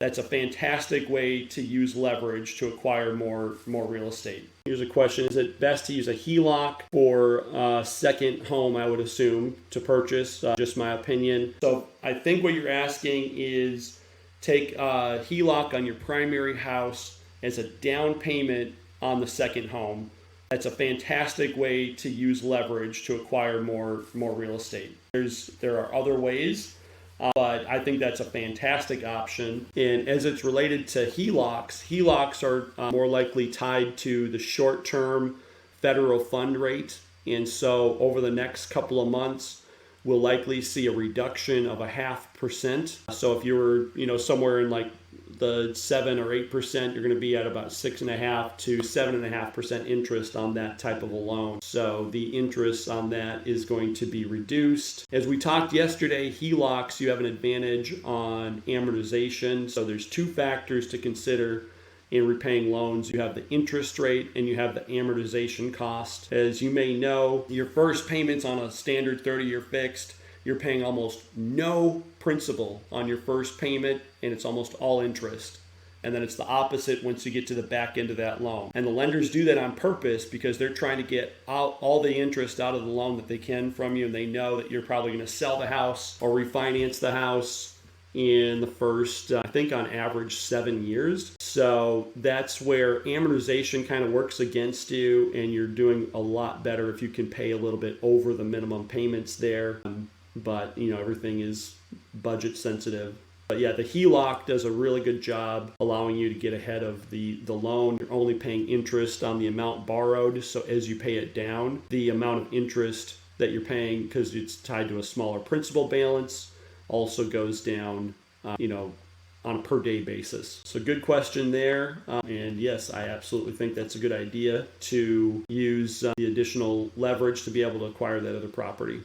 That's a fantastic way to use leverage to acquire more real estate. Here's a question. Is it best to use a HELOC for a second home, I would assume, to purchase? Just my opinion. So I think what you're asking is take a HELOC on your primary house as a down payment on the second home. That's a fantastic way to use leverage to acquire more real estate. There are other ways, but I think that's a fantastic option. And as it's related to HELOCs are more likely tied to the short-term federal fund rate. And so over the next couple of months, we'll likely see a reduction of 0.5%. So if you were, somewhere in like the 7 or 8%, you're going to be at about 6.5 to 7.5% interest on that type of a loan. So the interest on that is going to be reduced. As we talked yesterday, HELOCs, you have an advantage on amortization. So there's two factors to consider in repaying loans. You have the interest rate and you have the amortization cost. As you may know, your first payments on a standard 30-year fixed, you're paying almost no principal on your first payment, and it's almost all interest. And then it's the opposite once you get to the back end of that loan. And the lenders do that on purpose because they're trying to get out all the interest out of the loan that they can from you, and they know that you're probably going to sell the house or refinance the house in the first, I think on average, 7 years. So that's where amortization kind of works against you, and you're doing a lot better if you can pay a little bit over the minimum payments there. But everything is budget sensitive. But yeah, the HELOC does a really good job allowing you to get ahead of the loan. You're only paying interest on the amount borrowed. So as you pay it down, the amount of interest that you're paying, because it's tied to a smaller principal balance, also goes down, on a per day basis. So good question there. And yes, I absolutely think that's a good idea to use the additional leverage to be able to acquire that other property.